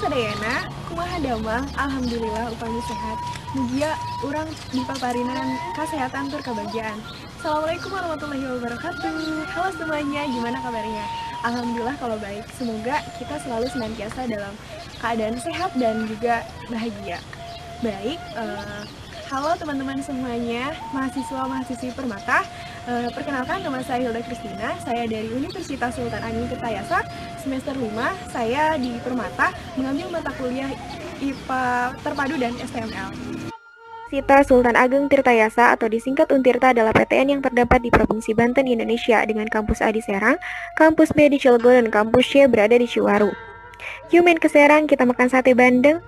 sadayana, kumaha damang, alhamdulillah upami sehat. Mugia urang dipaparinan kesehatan tur kebahagiaan. Assalamualaikum warahmatullahi wabarakatuh. Halo semuanya, gimana kabarnya? Alhamdulillah kalau baik. Semoga kita selalu senantiasa dalam keadaan sehat dan juga bahagia. Baik, halo teman-teman semuanya, mahasiswa-mahasiswi Permata. Perkenalkan, nama saya Hilda Kristina, saya dari Universitas Sultan Ageng Tirtayasa, semester 5, saya di Permata, mengambil mata kuliah IPA Terpadu dan STML. Universitas Sultan Ageng Tirtayasa atau disingkat Untirta adalah PTN yang terdapat di Provinsi Banten, Indonesia, dengan kampus A di Serang, kampus B di Cilegon, dan kampus C berada di Ciwaru. Yuk main ke Serang, kita makan sate bandeng.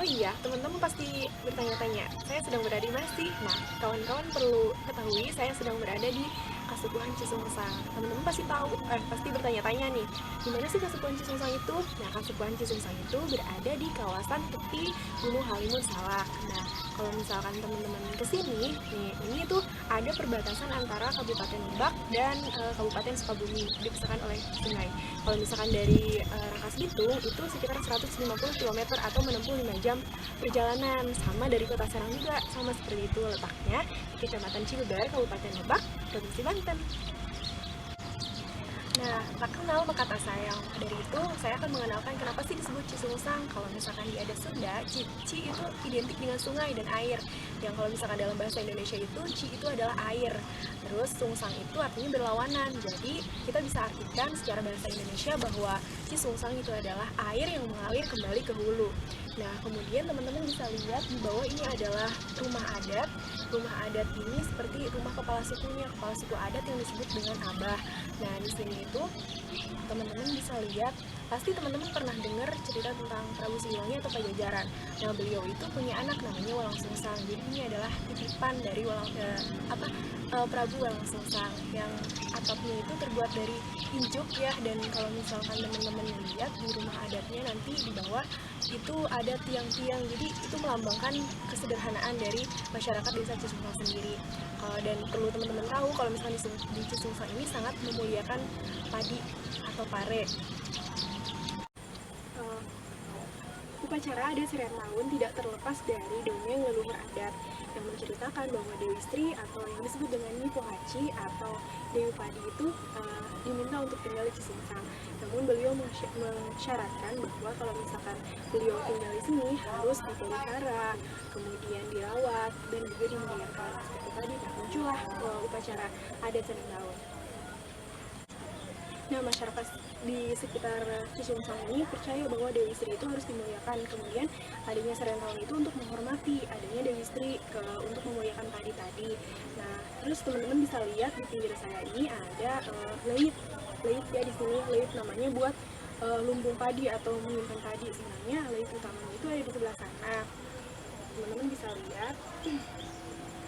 Oh iya, teman-teman pasti bertanya-tanya, saya sedang berada di mana sih? Nah, kawan-kawan perlu ketahui, saya sedang berada di Kasukuhan Cisungsang. Teman-teman pasti tahu, pasti bertanya-tanya nih, di mana sih Kasukuhan Cisungsang itu? Nah, Kasukuhan Cisungsang itu berada di kawasan tepi Gunung Halimun Salak. Nah, kalau misalkan teman-teman kesini, nih, ini tuh ada perbatasan antara Kabupaten Lebak dan Kabupaten Sukabumi, dipisahkan oleh sungai. Kalau misalkan dari Rangkas Bitung itu sekitar 150 km atau menempuh 5 jam perjalanan. Sama dari kota Serang juga, sama seperti itu letaknya di Kecamatan Cilebar, Kabupaten Lebak, Provinsi Banten. Nah, tak kenal maka tak sayang. Dari itu, saya akan mengenalkan kenapa sih disebut Cisungsang. Kalau misalkan di adat Sunda, Ci itu identik dengan sungai dan air. Yang kalau misalkan dalam bahasa Indonesia itu, Ci itu adalah air. Terus Sungsang itu artinya berlawanan. Jadi, kita bisa artikan secara bahasa Indonesia bahwa Cisungsang itu adalah air yang mengalir kembali ke hulu. Nah, kemudian teman-teman bisa lihat di bawah ini adalah rumah adat. Rumah adat ini seperti rumah kepala sukunya, kepala suku adat yang disebut dengan Abah. Nah, di sini itu teman-teman bisa lihat, pasti teman-teman pernah dengar cerita tentang Prabu Siliwangi atau Pajajaran. Nah, beliau itu punya anak namanya Walang Sungsang. Jadi ini adalah titipan dari Prabu Walang Sungsang yang atapnya itu terbuat dari injuk ya. Dan kalau misalkan teman-teman lihat di rumah adatnya nanti di bawah itu ada tiang-tiang. Jadi itu melambangkan kesederhanaan dari masyarakat desa Cisungsang sendiri. Dan perlu teman-teman tahu kalau misalkan di Cisungsang ini sangat memuliakan padi atau pare. Upacara adat Seren Tahun tidak terlepas dari dongeng leluhur adat yang menceritakan bahwa Dewi Sri atau yang disebut dengan Nyipohaci atau Dewi Padi itu diminta untuk tinggal di Cisungsang. Namun beliau mensyaratkan bahwa kalau misalkan beliau tinggal di sini harus dipelihara, kemudian dirawat dan juga dimuliakan. Seperti tadi, muncullah upacara adat Seren Tahun. Nah, masyarakat di sekitar Cisungsang ini percaya bahwa Dewi Sri itu harus dimuliakan. Kemudian adanya Seren Tahun itu untuk menghormati adanya Dewi Sri untuk memuliakan padi tadi. Nah, terus teman-teman bisa lihat di pinggir saya ini ada leit ya, di sini leit namanya buat lumbung padi atau menyimpan padi. Sebenarnya leit utamanya itu ada di sebelah sana. Teman-teman bisa lihat.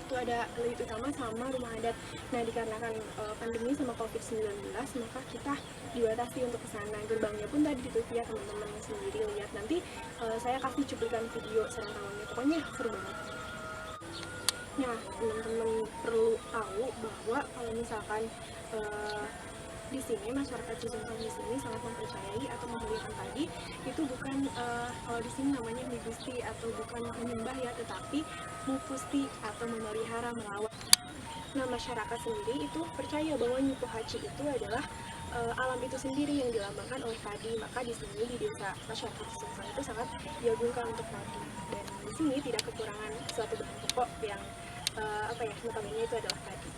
Itu ada leit utama sama rumah adat. Nah, dikarenakan pandemi sama COVID-19, maka kita dibatasi untuk ke sana. Gerbangnya pun tadi ditutup ya, teman-teman sendiri lihat. Nanti saya kasih cuplikan video Seren Tahunnya. Pokoknya seru banget. Nah, teman-teman perlu tahu bahwa kalau misalkan di sini masyarakat Cisungsang di sini sangat mempercayai atau memuliakan padi itu bukan kalau di sini namanya Migusti atau bukan menyembah ya, tetapi Mufusti atau memelihara, merawat. Nah, masyarakat sendiri itu percaya bahwa Nyipohaci itu adalah alam itu sendiri yang dilambangkan oleh padi. Maka di sini di desa masyarakat Cisungsang itu sangat diagungkan untuk padi. Dan di sini tidak kekurangan suatu bahan pokok yang notabene itu adalah padi.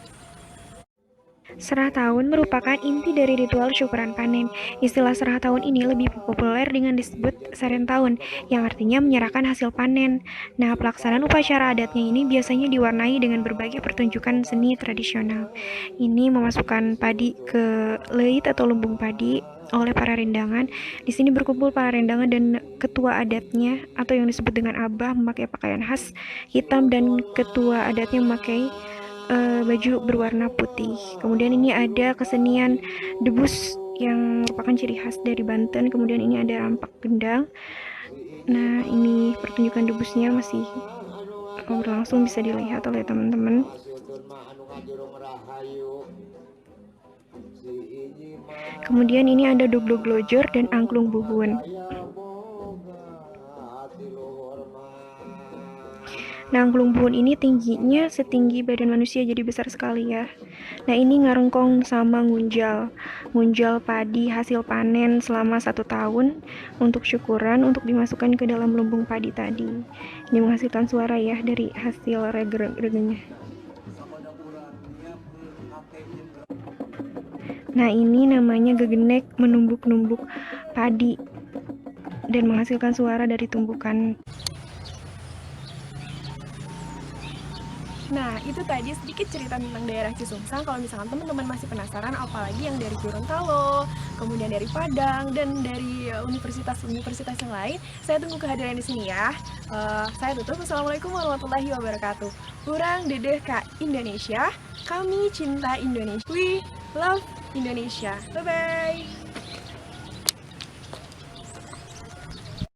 Serah tahun merupakan inti dari ritual syukuran panen. Istilah serah tahun ini lebih populer dengan disebut Seren Tahun, yang artinya menyerahkan hasil panen. Nah, pelaksanaan upacara adatnya ini biasanya diwarnai dengan berbagai pertunjukan seni tradisional. Ini memasukkan padi ke leit atau lumbung padi oleh para rendangan. Di sini berkumpul para rendangan dan ketua adatnya atau yang disebut dengan abah memakai pakaian khas hitam dan ketua adatnya memakai baju berwarna putih. Kemudian ini ada kesenian debus yang merupakan ciri khas dari Banten. Kemudian ini ada rampak gendang. Nah, ini pertunjukan debusnya masih berlangsung, bisa dilihat oleh teman-teman. Kemudian ini ada Doblog Lojor dan Angklung Buhun. Nah, angklung pohon ini tingginya setinggi badan manusia, jadi besar sekali ya. Nah, ini ngarengkong sama ngunjal. Ngunjal padi hasil panen selama 1 tahun untuk syukuran, untuk dimasukkan ke dalam lumbung padi tadi. Ini menghasilkan suara ya dari hasil regenya. Nah, ini namanya gegenek menumbuk-numbuk padi dan menghasilkan suara dari tumbukan. Nah, itu tadi sedikit cerita tentang daerah Cisumsang. Kalau misalkan teman-teman masih penasaran, apalagi yang dari Gorontalo, kemudian dari Padang, dan dari universitas-universitas yang lain, saya tunggu kehadiran di sini ya. Saya tutup. Assalamualaikum warahmatullahi wabarakatuh. Urang dedeh ka Indonesia, kami cinta Indonesia. We love Indonesia. Bye-bye.